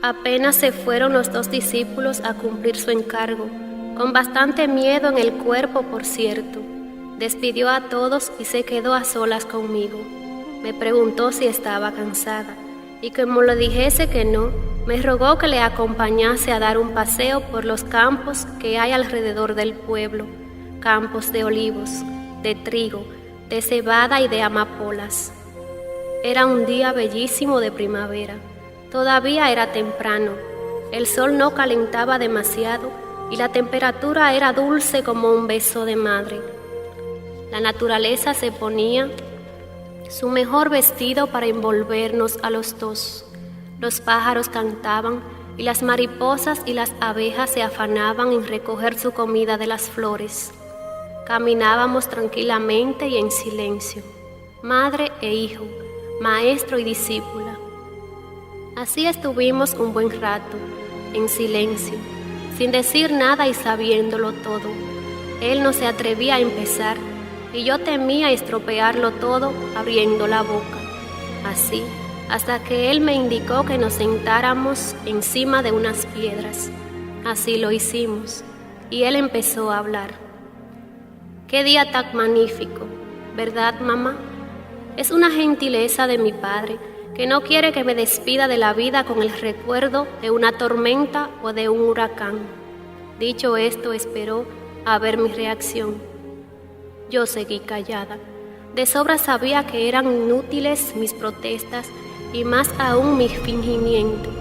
Apenas se fueron los 2 discípulos a cumplir su encargo, con bastante miedo en el cuerpo, por cierto. Despidió a todos y se quedó a solas conmigo. Me preguntó si estaba cansada, y como le dijese que no, me rogó que le acompañase a dar un paseo por los campos que hay alrededor del pueblo, campos de olivos, de trigo, de cebada y de amapolas. Era un día bellísimo de primavera. Todavía era temprano, el sol no calentaba demasiado y la temperatura era dulce como un beso de madre. La naturaleza se ponía su mejor vestido para envolvernos a los 2. Los pájaros cantaban y las mariposas y las abejas se afanaban en recoger su comida de las flores. Caminábamos tranquilamente y en silencio, madre e hijo, maestro y discípula. Así estuvimos un buen rato, en silencio, sin decir nada y sabiéndolo todo. Él no se atrevía a empezar y yo temía estropearlo todo abriendo la boca. Así, hasta que él me indicó que nos sentáramos encima de unas piedras. Así lo hicimos, y él empezó a hablar. «Qué día tan magnífico, ¿verdad, mamá? Es una gentileza de mi padre, que no quiere que me despida de la vida con el recuerdo de una tormenta o de un huracán». Dicho esto, esperó a ver mi reacción. Yo seguí callada. De sobra sabía que eran inútiles mis protestas y más aún mi fingimiento,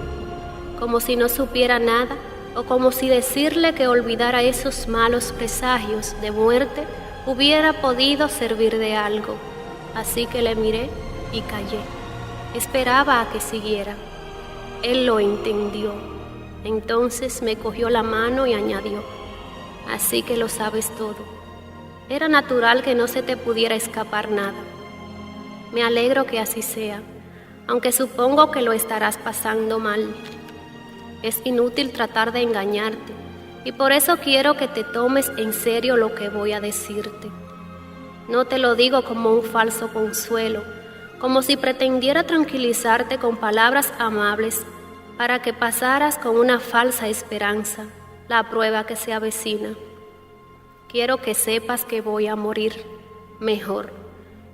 como si no supiera nada o como si decirle que olvidara esos malos presagios de muerte hubiera podido servir de algo. Así que le miré y callé. Esperaba a que siguiera. Él lo entendió. Entonces me cogió la mano y añadió: «Así que lo sabes todo. Era natural que no se te pudiera escapar nada. Me alegro que así sea, aunque supongo que lo estarás pasando mal. Es inútil tratar de engañarte, y por eso quiero que te tomes en serio lo que voy a decirte. No te lo digo como un falso consuelo, como si pretendiera tranquilizarte con palabras amables para que pasaras con una falsa esperanza la prueba que se avecina. Quiero que sepas que voy a morir, mejor,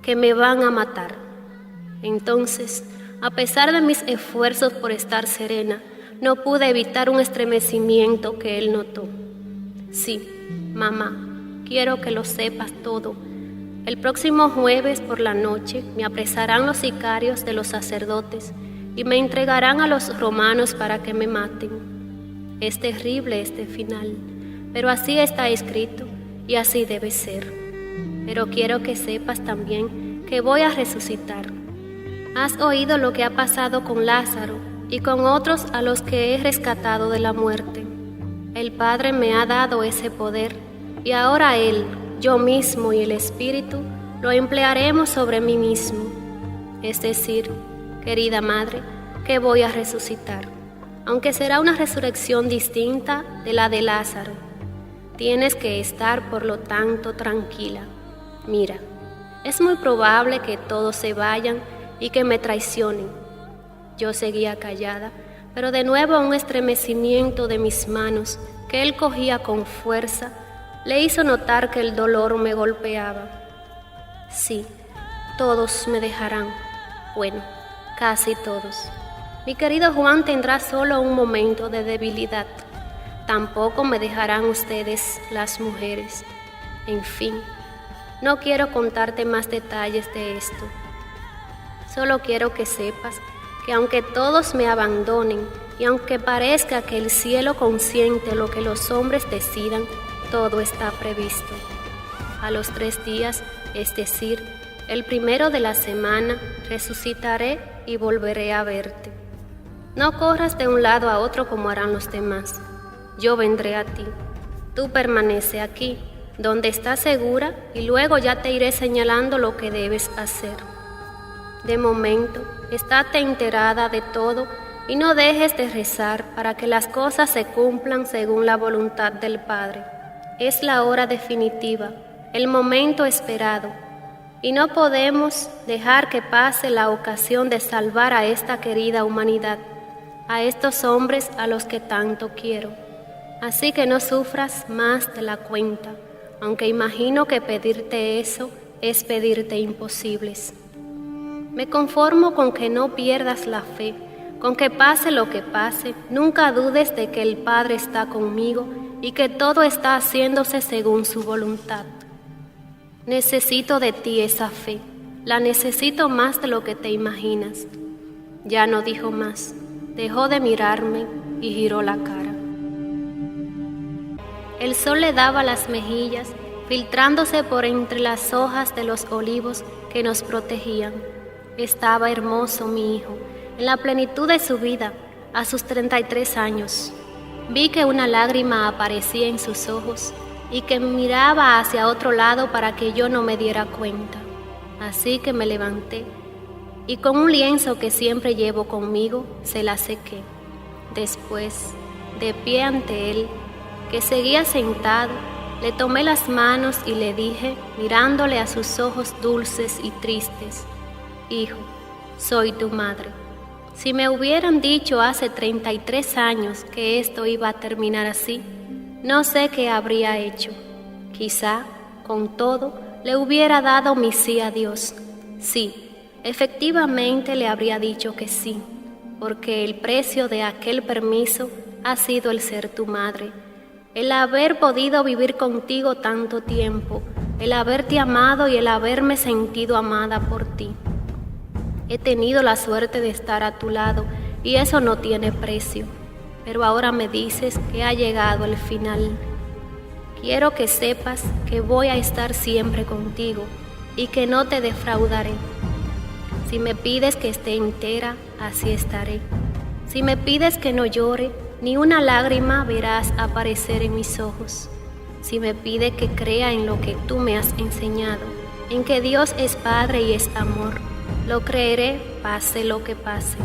que me van a matar». Entonces, a pesar de mis esfuerzos por estar serena, no pude evitar un estremecimiento que él notó. «Sí, mamá, quiero que lo sepas todo. El próximo jueves por la noche me apresarán los sicarios de los sacerdotes y me entregarán a los romanos para que me maten. Es terrible este final, pero así está escrito y así debe ser. Pero quiero que sepas también que voy a resucitar. Has oído lo que ha pasado con Lázaro y con otros a los que he rescatado de la muerte. El Padre me ha dado ese poder y ahora Él, yo mismo y el Espíritu lo emplearemos sobre mí mismo. Es decir, querida Madre, que voy a resucitar, aunque será una resurrección distinta de la de Lázaro. Tienes que estar, por lo tanto, tranquila. Mira, es muy probable que todos se vayan y que me traicionen». Yo seguía callada, pero de nuevo un estremecimiento de mis manos que él cogía con fuerza le hizo notar que el dolor me golpeaba. «Sí, todos me dejarán. Bueno, casi todos. Mi querido Juan tendrá solo un momento de debilidad. Tampoco me dejarán ustedes, las mujeres. En fin, no quiero contarte más detalles de esto. Solo quiero que sepas que aunque todos me abandonen y aunque parezca que el cielo consiente lo que los hombres decidan, todo está previsto. A los 3 días, es decir, el primero de la semana, resucitaré y volveré a verte. No corras de un lado a otro como harán los demás. Yo vendré a ti. Tú permanece aquí, donde estás segura, y luego ya te iré señalando lo que debes hacer. De momento, estate enterada de todo y no dejes de rezar para que las cosas se cumplan según la voluntad del Padre. Es la hora definitiva, el momento esperado, y no podemos dejar que pase la ocasión de salvar a esta querida humanidad. a estos hombres a los que tanto quiero. Así que no sufras más de la cuenta, aunque imagino que pedirte eso es pedirte imposibles. Me conformo con que no pierdas la fe, con que pase lo que pase, nunca dudes de que el Padre está conmigo y que todo está haciéndose según su voluntad. Necesito de ti esa fe, la necesito más de lo que te imaginas. Ya no dijo más, dejó de mirarme y giró la cara. El sol le daba las mejillas, filtrándose por entre las hojas de los olivos que nos protegían. Estaba hermoso mi hijo, en la plenitud de su vida, a sus 33 años. Vi que una lágrima aparecía en sus ojos y que miraba hacia otro lado para que yo no me diera cuenta. Así que me levanté y con un lienzo que siempre llevo conmigo, se la sequé. Después, de pie ante él, que seguía sentado, le tomé las manos y le dije, mirándole a sus ojos dulces y tristes: Hijo, soy tu madre. Si me hubieran dicho hace 33 años que esto iba a terminar así, no sé qué habría hecho. Quizá, con todo, le hubiera dado mi sí a Dios. Sí, efectivamente le habría dicho que sí, porque el precio de aquel permiso ha sido el ser tu madre, el haber podido vivir contigo tanto tiempo, el haberte amado y el haberme sentido amada por ti. He tenido la suerte de estar a tu lado y eso no tiene precio, pero ahora me dices que ha llegado el final. Quiero que sepas que voy a estar siempre contigo y que no te defraudaré. Si me pides que esté entera, así estaré. Si me pides que no llore, ni una lágrima verás aparecer en mis ojos. Si me pides que crea en lo que tú me has enseñado, en que Dios es Padre y es amor, lo creeré pase lo que pase.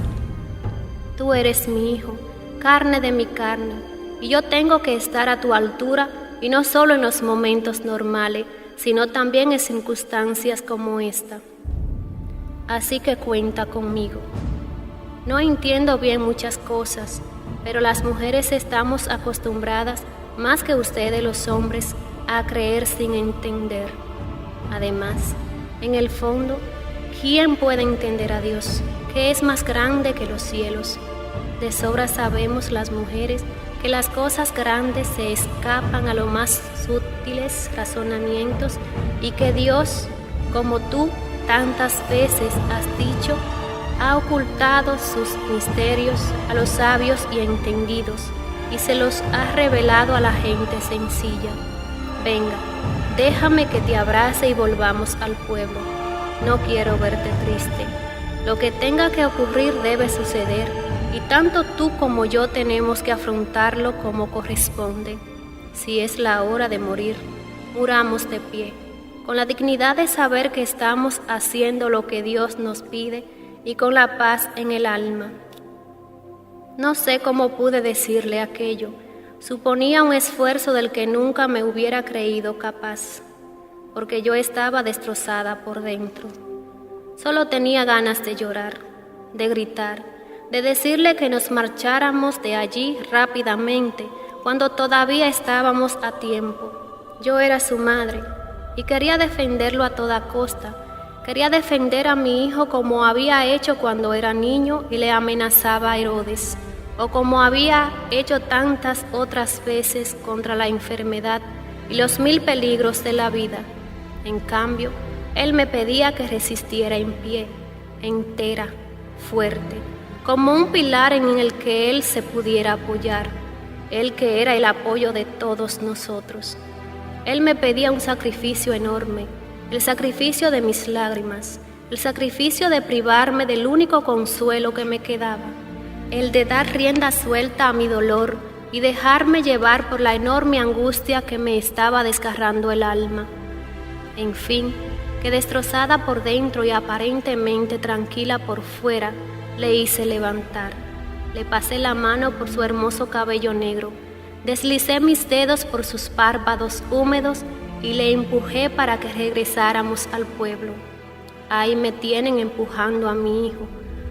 Tú eres mi hijo, carne de mi carne, y yo tengo que estar a tu altura, y no solo en los momentos normales, sino también en circunstancias como esta. Así que cuenta conmigo. No entiendo bien muchas cosas, pero las mujeres estamos acostumbradas, más que ustedes los hombres, a creer sin entender. Además, en el fondo, ¿quién puede entender a Dios, que es más grande que los cielos? De sobra sabemos las mujeres que las cosas grandes se escapan a los más sutiles razonamientos y que Dios, como tú tantas veces has dicho, ha ocultado sus misterios a los sabios y entendidos y se los ha revelado a la gente sencilla. Venga, déjame que te abrace y volvamos al pueblo. No quiero verte triste. Lo que tenga que ocurrir debe suceder, y tanto tú como yo tenemos que afrontarlo como corresponde. Si es la hora de morir, muramos de pie, con la dignidad de saber que estamos haciendo lo que Dios nos pide y con la paz en el alma. No sé cómo pude decirle aquello. Suponía un esfuerzo del que nunca me hubiera creído capaz, porque yo estaba destrozada por dentro. Solo tenía ganas de llorar, de gritar, de decirle que nos marcháramos de allí rápidamente, cuando todavía estábamos a tiempo. Yo era su madre y quería defenderlo a toda costa. Quería defender a mi hijo como había hecho cuando era niño y le amenazaba a Herodes, o como había hecho tantas otras veces contra la enfermedad y los 1000 peligros de la vida. En cambio, él me pedía que resistiera en pie, entera, fuerte, como un pilar en el que él se pudiera apoyar, él que era el apoyo de todos nosotros. Él me pedía un sacrificio enorme, el sacrificio de mis lágrimas, el sacrificio de privarme del único consuelo que me quedaba, el de dar rienda suelta a mi dolor y dejarme llevar por la enorme angustia que me estaba desgarrando el alma. En fin, que destrozada por dentro y aparentemente tranquila por fuera, le hice levantar. Le pasé la mano por su hermoso cabello negro, deslicé mis dedos por sus párpados húmedos y le empujé para que regresáramos al pueblo. Ahí me tienen empujando a mi hijo,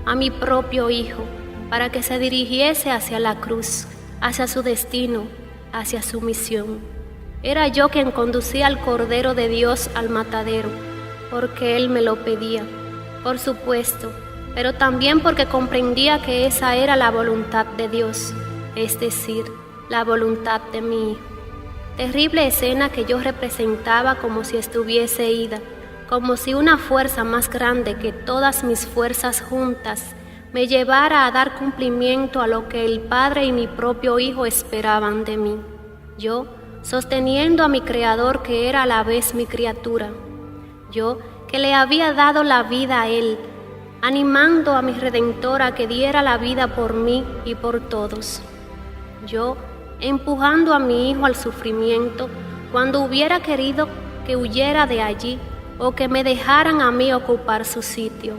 a mi propio hijo, para que se dirigiese hacia la cruz, hacia su destino, hacia su misión. Era yo quien conducía al Cordero de Dios al matadero, porque Él me lo pedía, por supuesto, pero también porque comprendía que esa era la voluntad de Dios, es decir, la voluntad de mi Hijo. Terrible escena que yo representaba como si estuviese ida, como si una fuerza más grande que todas mis fuerzas juntas me llevara a dar cumplimiento a lo que el Padre y mi propio Hijo esperaban de mí. Yo, sosteniendo a mi Creador que era a la vez mi criatura. Yo, que le había dado la vida a Él, animando a mi Redentor a que diera la vida por mí y por todos. Yo, empujando a mi Hijo al sufrimiento cuando hubiera querido que huyera de allí o que me dejaran a mí ocupar su sitio.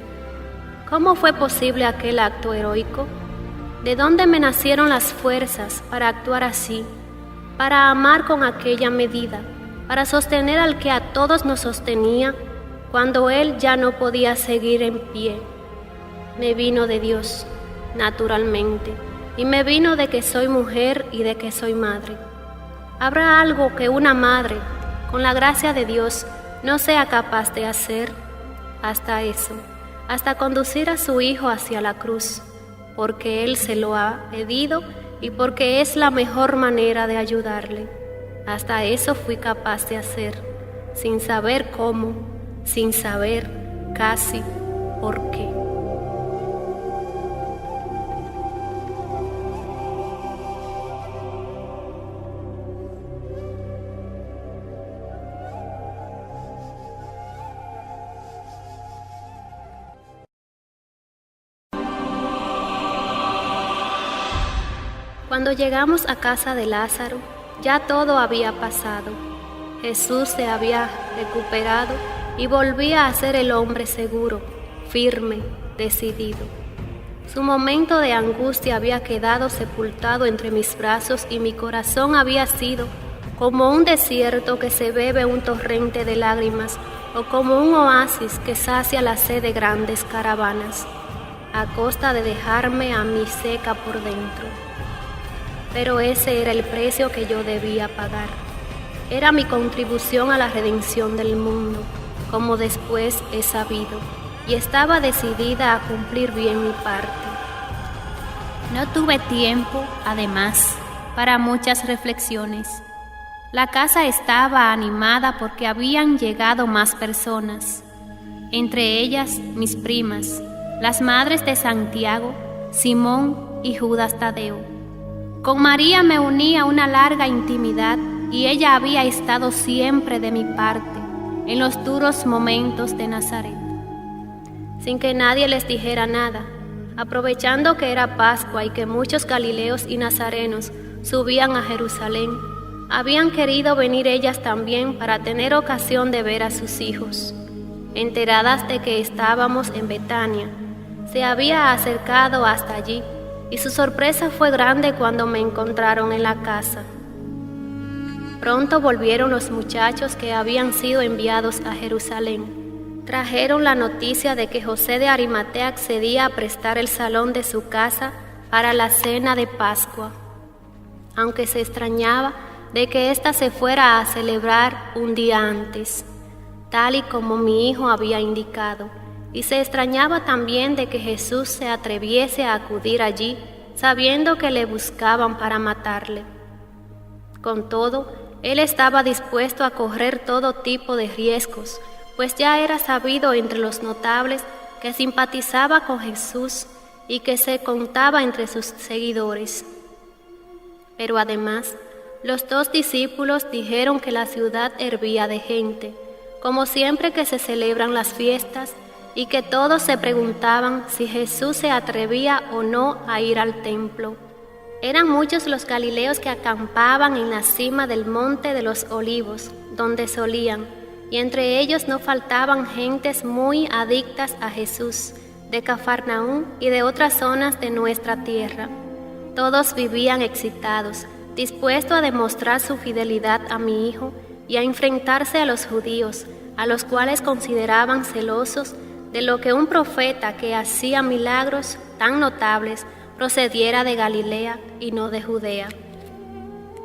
¿Cómo fue posible aquel acto heroico? ¿De dónde me nacieron las fuerzas para actuar así, para amar con aquella medida, para sostener al que a todos nos sostenía cuando Él ya no podía seguir en pie? Me vino de Dios, naturalmente, y me vino de que soy mujer y de que soy madre. ¿Habrá algo que una madre, con la gracia de Dios, no sea capaz de hacer? Hasta eso, hasta conducir a su Hijo hacia la cruz, porque Él se lo ha pedido y porque es la mejor manera de ayudarle. Hasta eso fui capaz de hacer, sin saber cómo, sin saber casi por qué. Cuando llegamos a casa de Lázaro, ya todo había pasado. Jesús se había recuperado y volvía a ser el hombre seguro, firme, decidido. Su momento de angustia había quedado sepultado entre mis brazos y mi corazón había sido como un desierto que se bebe un torrente de lágrimas o como un oasis que sacia la sed de grandes caravanas, a costa de dejarme a mí seca por dentro. Pero ese era el precio que yo debía pagar. Era mi contribución a la redención del mundo, como después he sabido, y estaba decidida a cumplir bien mi parte. No tuve tiempo, además, para muchas reflexiones. La casa estaba animada porque habían llegado más personas, entre ellas mis primas, las madres de Santiago, Simón y Judas Tadeo. Con María me unía una larga intimidad y ella había estado siempre de mi parte en los duros momentos de Nazaret. Sin que nadie les dijera nada, aprovechando que era Pascua y que muchos galileos y nazarenos subían a Jerusalén, habían querido venir ellas también para tener ocasión de ver a sus hijos. Enteradas de que estábamos en Betania, se había acercado hasta allí y su sorpresa fue grande cuando me encontraron en la casa. Pronto volvieron los muchachos que habían sido enviados a Jerusalén. Trajeron la noticia de que José de Arimatea accedía a prestar el salón de su casa para la cena de Pascua, aunque se extrañaba de que ésta se fuera a celebrar un día antes, tal y como mi hijo había indicado. Y se extrañaba también de que Jesús se atreviese a acudir allí, sabiendo que le buscaban para matarle. Con todo, él estaba dispuesto a correr todo tipo de riesgos, pues ya era sabido entre los notables que simpatizaba con Jesús y que se contaba entre sus seguidores. Pero además, los 2 discípulos dijeron que la ciudad hervía de gente, como siempre que se celebran las fiestas, y que todos se preguntaban si Jesús se atrevía o no a ir al templo. Eran muchos los galileos que acampaban en la cima del monte de los Olivos, donde solían, y entre ellos no faltaban gentes muy adictas a Jesús, de Cafarnaúm y de otras zonas de nuestra tierra. Todos vivían excitados, dispuestos a demostrar su fidelidad a mi Hijo y a enfrentarse a los judíos, a los cuales consideraban celosos de lo que un profeta que hacía milagros tan notables procediera de Galilea y no de Judea.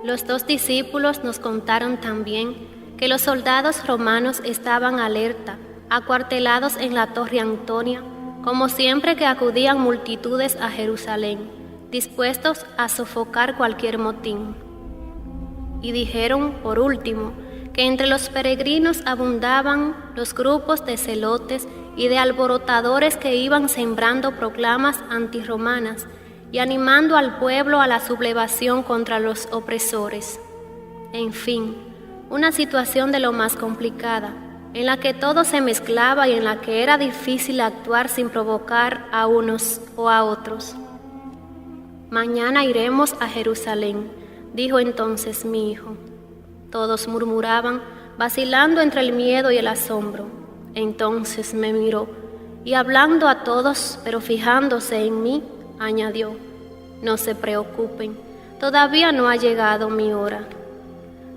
Los 2 discípulos nos contaron también que los soldados romanos estaban alerta, acuartelados en la Torre Antonia, como siempre que acudían multitudes a Jerusalén, dispuestos a sofocar cualquier motín. Y dijeron, por último, que entre los peregrinos abundaban los grupos de celotes y de alborotadores que iban sembrando proclamas antirromanas y animando al pueblo a la sublevación contra los opresores. En fin, una situación de lo más complicada, en la que todo se mezclaba y en la que era difícil actuar sin provocar a unos o a otros. «Mañana iremos a Jerusalén», dijo entonces mi hijo. Todos murmuraban, vacilando entre el miedo y el asombro. Entonces me miró, y hablando a todos, pero fijándose en mí, añadió: «No se preocupen, todavía no ha llegado mi hora.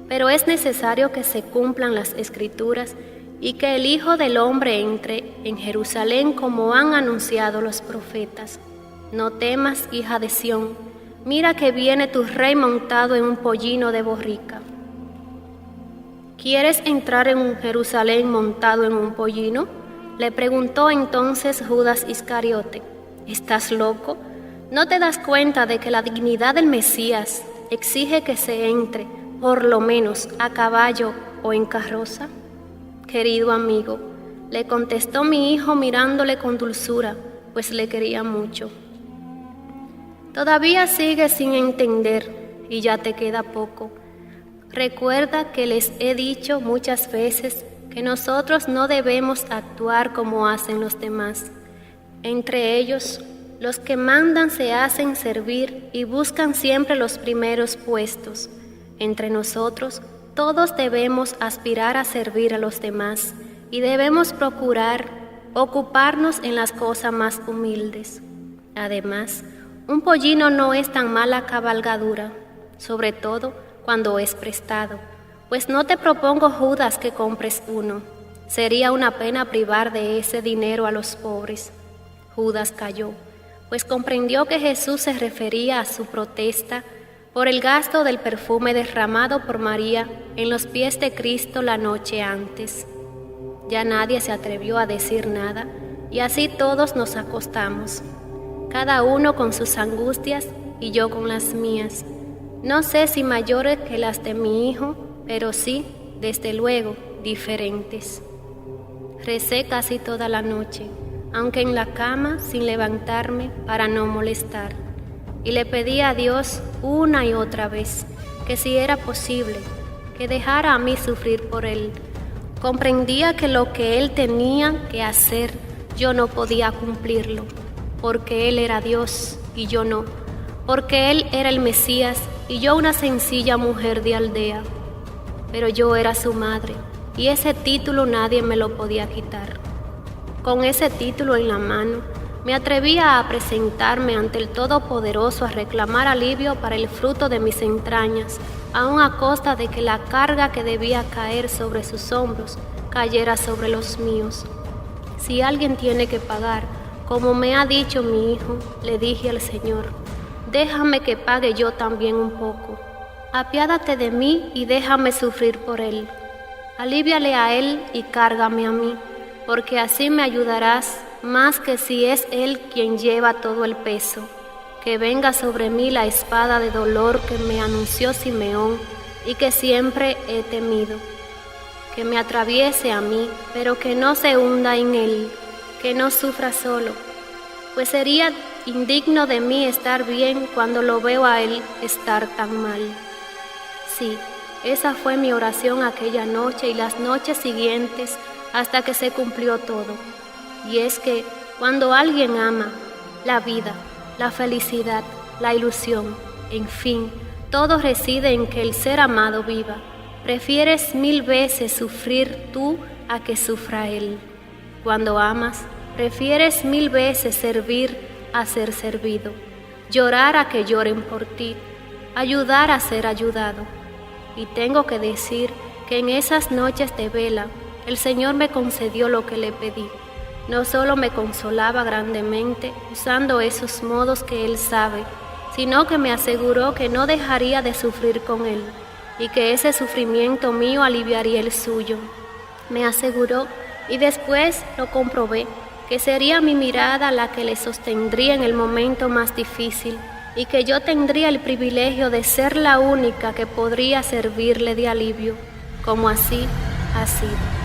Pero es necesario que se cumplan las Escrituras y que el Hijo del Hombre entre en Jerusalén como han anunciado los profetas. No temas, hija de Sión, mira que viene tu rey montado en un pollino de borrica». «¿Quieres entrar en Jerusalén montado en un pollino?», le preguntó entonces Judas Iscariote. «¿Estás loco? ¿No te das cuenta de que la dignidad del Mesías exige que se entre, por lo menos, a caballo o en carroza?» «Querido amigo», le contestó mi hijo mirándole con dulzura, pues le quería mucho, «todavía sigues sin entender y ya te queda poco. Recuerda que les he dicho muchas veces que nosotros no debemos actuar como hacen los demás. Entre ellos, los que mandan se hacen servir y buscan siempre los primeros puestos. Entre nosotros, todos debemos aspirar a servir a los demás y debemos procurar ocuparnos en las cosas más humildes. Además, un pollino no es tan mala cabalgadura, sobre todo cuando es prestado. Pues no te propongo, Judas, que compres uno. Sería una pena privar de ese dinero a los pobres». Judas calló, pues comprendió que Jesús se refería a su protesta por el gasto del perfume derramado por María en los pies de Cristo la noche antes. Ya nadie se atrevió a decir nada, y así todos nos acostamos, cada uno con sus angustias y yo con las mías. No sé si mayores que las de mi hijo, pero sí, desde luego, diferentes. Recé casi toda la noche, aunque en la cama sin levantarme para no molestar, y le pedí a Dios una y otra vez que si era posible, que dejara a mí sufrir por Él. Comprendía que lo que Él tenía que hacer yo no podía cumplirlo, porque Él era Dios y yo no, porque Él era el Mesías y yo una sencilla mujer de aldea. Pero yo era su madre, y ese título nadie me lo podía quitar. Con ese título en la mano, me atrevía a presentarme ante el Todopoderoso a reclamar alivio para el fruto de mis entrañas, aun a costa de que la carga que debía caer sobre sus hombros cayera sobre los míos. Si alguien tiene que pagar, como me ha dicho mi hijo, le dije al Señor, déjame que pague yo también un poco. Apiádate de mí y déjame sufrir por él. Alivíale a él y cárgame a mí, porque así me ayudarás más que si es él quien lleva todo el peso. Que venga sobre mí la espada de dolor que me anunció Simeón y que siempre he temido. Que me atraviese a mí, pero que no se hunda en él, que no sufra solo, pues sería indigno de mí estar bien cuando lo veo a él estar tan mal. Sí, esa fue mi oración aquella noche y las noches siguientes hasta que se cumplió todo. Y es que cuando alguien ama, la vida, la felicidad, la ilusión, en fin, todo reside en que el ser amado viva. Prefieres 1000 veces sufrir tú a que sufra él. Cuando amas, prefieres 1000 veces servir a ser servido, llorar a que lloren por ti, ayudar a ser ayudado. Y tengo que decir que en esas noches de vela, el Señor me concedió lo que le pedí, no solo me consolaba grandemente usando esos modos que Él sabe, sino que me aseguró que no dejaría de sufrir con Él y que ese sufrimiento mío aliviaría el suyo. Me aseguró, y después lo comprobé, que sería mi mirada la que le sostendría en el momento más difícil y que yo tendría el privilegio de ser la única que podría servirle de alivio, como así ha sido.